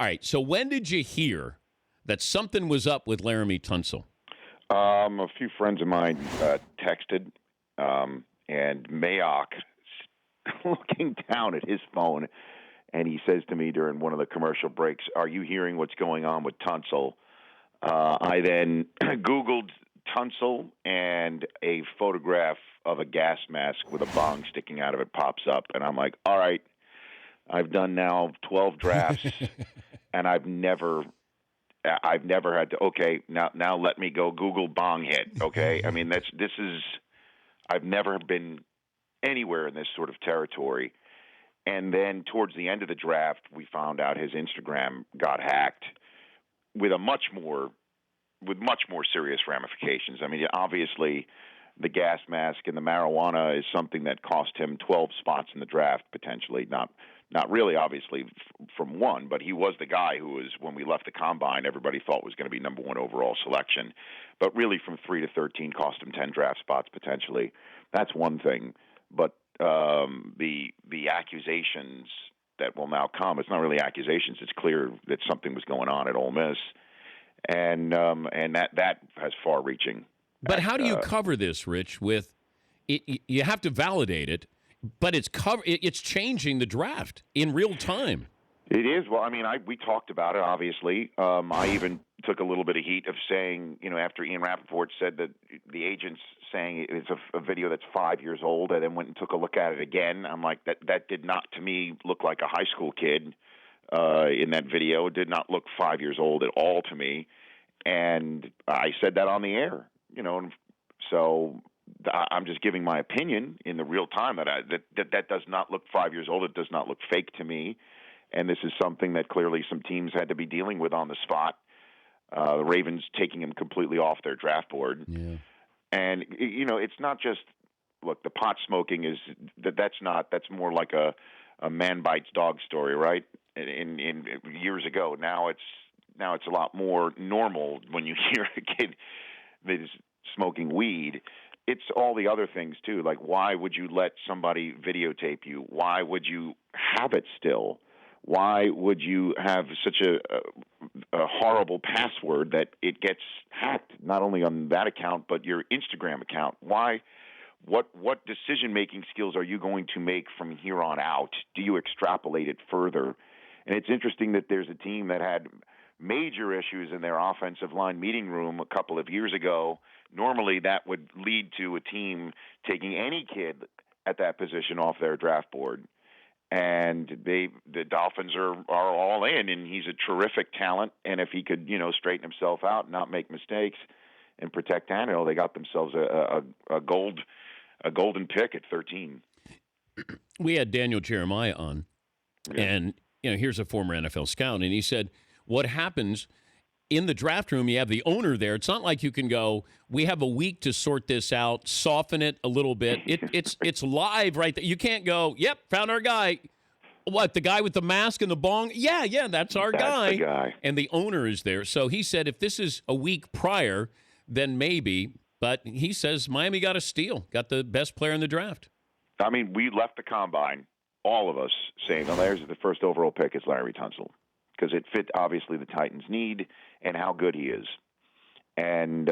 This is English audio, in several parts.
All right, so when did you hear that something was up with Laramie Tunsil? A few friends of mine texted, and Mayock looking down at his phone, and he says to me during one of the commercial breaks, "Are you hearing what's going on with Tunsil?" I then Googled Tunsil, and a photograph of a gas mask with a bong sticking out of it pops up, and I'm like, all right, I've done now 12 drafts, and I've never had to. Okay, now let me go Google bong hit. Okay, I mean I've never been anywhere in this sort of territory. And then towards the end of the draft, we found out his Instagram got hacked with much more serious ramifications. I mean, obviously, the gas mask and the marijuana is something that cost him 12 spots in the draft potentially. Not really, obviously, from one, but he was the guy who was, when we left the combine, everybody thought was going to be number one overall selection. But really, from 3 to 13, cost him 10 draft spots potentially. That's one thing. But the accusations that will now come, it's not really accusations. It's clear that something was going on at Ole Miss, and that has far-reaching. But how do you cover this, Rich? With it, you have to validate it, but it's changing the draft in real time. It is. Well, I mean, we talked about it, obviously. I even took a little bit of heat of saying, after Ian Rappaport said that the agent's saying it's a video that's 5 years old, and then went and took a look at it again. I'm like, that did not, to me, look like a high school kid in that video. It did not look 5 years old at all to me. And I said that on the air, so I'm just giving my opinion in the real time that does not look 5 years old. It does not look fake to me. And this is something that clearly some teams had to be dealing with on the spot. The Ravens taking him completely off their draft board. Yeah. And, it's not just, look, the pot smoking that's more like a man bites dog story, right? In years ago. Now it's a lot more normal when you hear a kid that is smoking weed. It's all the other things, too. Like, why would you let somebody videotape you? Why would you have it still? Why would you have such a horrible password that it gets hacked, not only on that account, but your Instagram account? Why? What decision-making skills are you going to make from here on out? Do you extrapolate it further? And it's interesting that there's a team that had major issues in their offensive line meeting room a couple of years ago. Normally, that would lead to a team taking any kid at that position off their draft board. And the Dolphins are all in, and he's a terrific talent. And if he could, straighten himself out, and not make mistakes, and protect Tannehill, they got themselves a golden pick at 13. We had Daniel Jeremiah on, and here's a former NFL scout, and he said, what happens in the draft room, you have the owner there. It's not like you can go, we have a week to sort this out, soften it a little bit. It's live right there. You can't go, yep, found our guy. What, the guy with the mask and the bong? Yeah, that's our guy. The guy. And the owner is there. So he said if this is a week prior, then maybe. But he says Miami got a steal, got the best player in the draft. I mean, we left the combine, all of us, saying, there's the first overall pick is Larry Tunsil, because it fit, obviously, the Titans' need and how good he is. And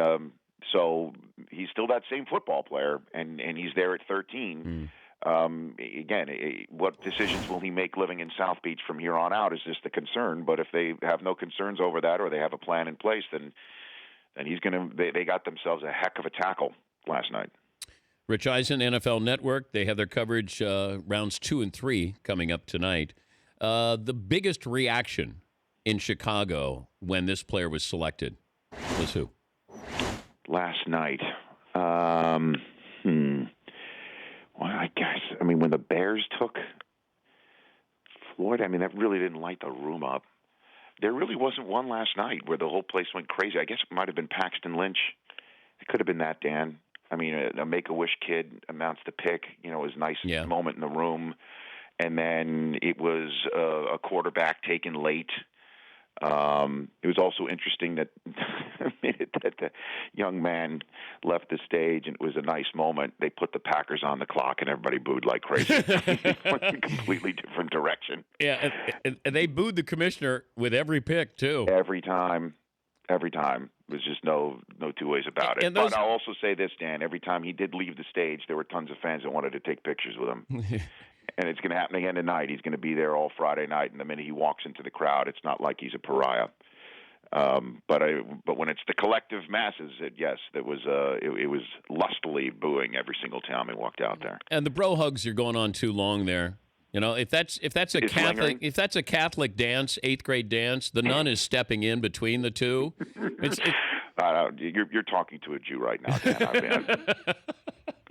so he's still that same football player, and he's there at 13. Again, what decisions will he make living in South Beach from here on out is just the concern. But if they have no concerns over that, or they have a plan in place, then he's going to. They got themselves a heck of a tackle last night. Rich Eisen, NFL Network. They have their coverage rounds 2 and 3 coming up tonight. The biggest reaction in Chicago when this player was selected was who? Last night. Well, I guess, when the Bears took Floyd, that really didn't light the room up. There really wasn't one last night where the whole place went crazy. I guess it might have been Paxton Lynch. It could have been that, Dan. A Make-A-Wish kid announced the pick. It was a nice moment in the room. And then it was a quarterback taken late. It was also interesting that the minute that the young man left the stage, and it was a nice moment, they put the Packers on the clock, and everybody booed like crazy. It went in a completely different direction. Yeah, and they booed the commissioner with every pick, too. Every time. There's just no two ways about it. But I'll also say this, Dan. Every time he did leave the stage, there were tons of fans that wanted to take pictures with him. And it's going to happen again tonight. He's going to be there all Friday night, and the minute he walks into the crowd, it's not like he's a pariah. But when it's the collective masses, it was lustily booing every single time he walked out there. And the bro hugs are going on too long there. You know, if that's a Catholic dance, 8th grade dance, the nun is stepping in between the two. You're talking to a Jew right now, Dan.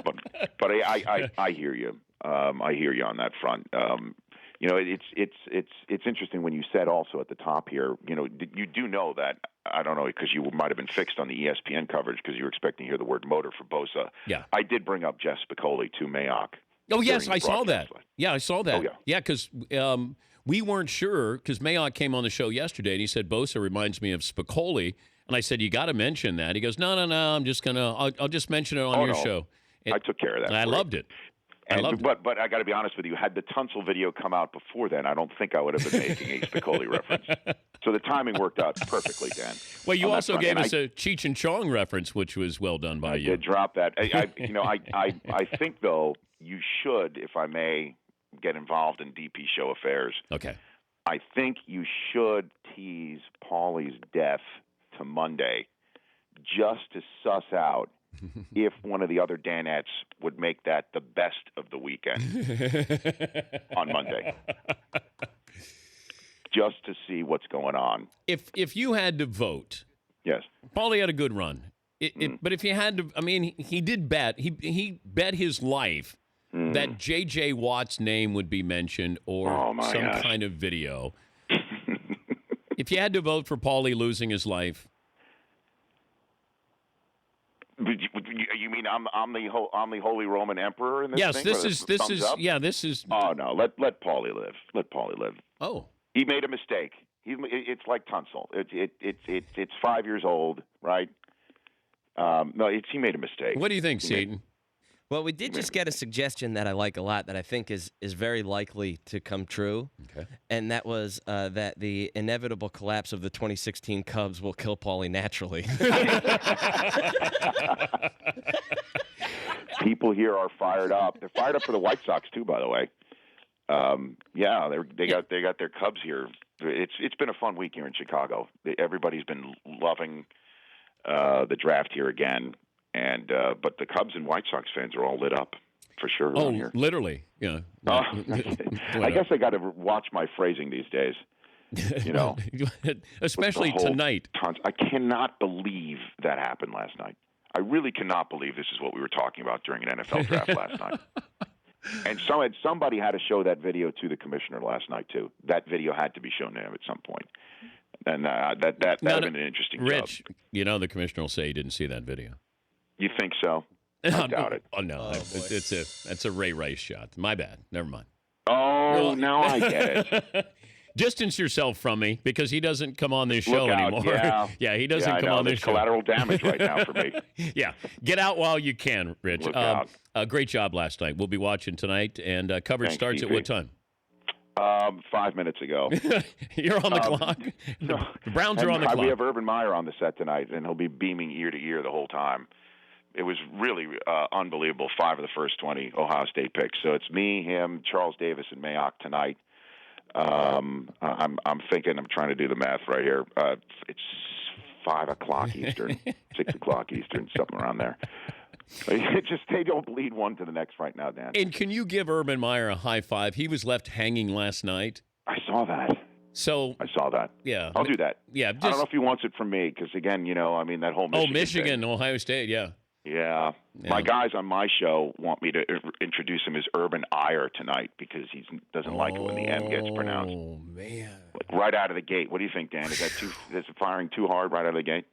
But I hear you. I hear you on that front. You know, it's interesting when you said also at the top here. You know, you do know that, I don't know, because you might have been fixed on the ESPN coverage because you were expecting to hear the word motor for Bosa. Yeah, I did bring up Jeff Spicoli to Mayock. Oh yes, I saw that. Yeah, I saw that. Oh, yeah, because we weren't sure because Mayock came on the show yesterday and he said Bosa reminds me of Spicoli, and I said you got to mention that. He goes, no, I'm just I'll just mention it on your show. I took care of that. And I loved it. But I got to be honest with you. Had the Tunsil video come out before then, I don't think I would have been making a Spicoli reference. So the timing worked out perfectly, Dan. Well, you also gave us a Cheech and Chong reference, which was well done by you. I did drop that. I think though you should, if I may, get involved in DP show affairs. Okay. I think you should tease Paulie's death to Monday, just to suss out if one of the other Danettes would make that the best of the weekend on Monday. Just to see what's going on. If you had to vote, yes, Paulie had a good run. But if you had to, I mean, he did bet. He bet his life that J.J. Watt's name would be mentioned or kind of video. If you had to vote for Paulie losing his life. You mean I'm the Holy Roman Emperor in this thing? Yes, this is. Oh no, let Paulie live. Let Paulie live. Oh, he made a mistake. It's like Tunsil. It's 5 years old, right? He made a mistake. What do you think, Seaton? Well, we did just get a suggestion that I like a lot that I think is very likely to come true. Okay. And that was that the inevitable collapse of the 2016 Cubs will kill Paulie naturally. People here are fired up. They're fired up for the White Sox too, by the way. They got their Cubs here. It's been a fun week here in Chicago. Everybody's been loving the draft here again. But the Cubs and White Sox fans are all lit up for sure. Oh, here. Literally, yeah. I guess I got to watch my phrasing these days. You know, especially tonight. I cannot believe that happened last night. I really cannot believe this is what we were talking about during an NFL draft last night. And somebody had to show that video to the commissioner last night too. That video had to be shown to him at some point. And that would have been an interesting Rich, job. you know the commissioner will say he didn't see that video. You think so? I doubt it. Oh no, that's a Ray Rice shot. My bad. Never mind. Oh, now I get it. Distance yourself from me because he doesn't come on this show anymore. Yeah, he doesn't come on this show. Collateral damage right now for me. Yeah, get out while you can, Rich. Look out. Great job last night. We'll be watching tonight, and coverage starts at what time? 5 minutes ago. You're on the clock. No. The Browns are on the clock. We have Urban Meyer on the set tonight, and he'll be beaming ear to ear the whole time. It was really unbelievable. 5 of the first 20 Ohio State picks. So it's me, him, Charles Davis, and Mayock tonight. I'm thinking. I'm trying to do the math right here. It's 5 o'clock Eastern, 6 o'clock Eastern, something around there. They don't bleed one to the next right now, Dan. And can you give Urban Meyer a high five? He was left hanging last night. I saw that. So I saw that. Yeah, I'll do that. Yeah, I don't know if he wants it from me because again, that whole Michigan thing. Ohio State, yeah. Yeah. My guys on my show want me to introduce him as Urban Iyer tonight because he doesn't like it when the M gets pronounced. Oh, man. Right out of the gate. What do you think, Dan? Is it firing too hard right out of the gate?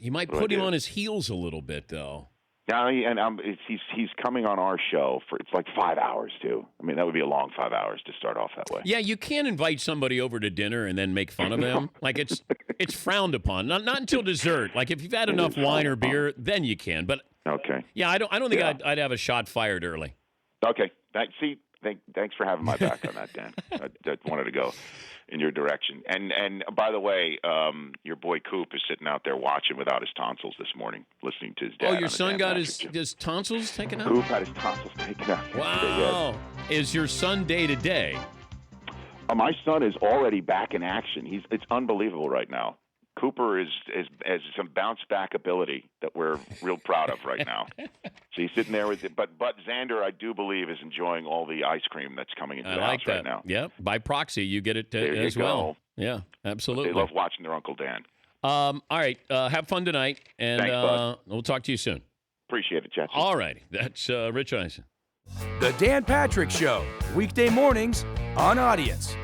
You might put him on his heels a little bit, though. Now, he's coming on our show for it's like 5 hours too. I mean, that would be a long 5 hours to start off that way. Yeah, you can't invite somebody over to dinner and then make fun of them. Like it's frowned upon. Not until dessert. Like if you've had enough wine or beer, then you can. But okay. Yeah, I don't think I'd have a shot fired early. Okay. Thanks for having my back on that, Dan. I wanted to go in your direction. And by the way, your boy Coop is sitting out there watching without his tonsils this morning, listening to his dad. Oh, your son got his tonsils taken out? Coop had his tonsils taken out. Wow. Is your son day to day? My son is already back in action. It's unbelievable right now. Cooper has some bounce back ability that we're real proud of right now. So he's sitting there with it. But Xander, I do believe, is enjoying all the ice cream that's coming into the house right now. Yeah, by proxy, you get it as well. Yeah, absolutely. They love watching their Uncle Dan. All right, have fun tonight, and thanks, bud. We'll talk to you soon. Appreciate it, Jesse. All righty, that's Rich Eisen. The Dan Patrick Show, weekday mornings on Audience.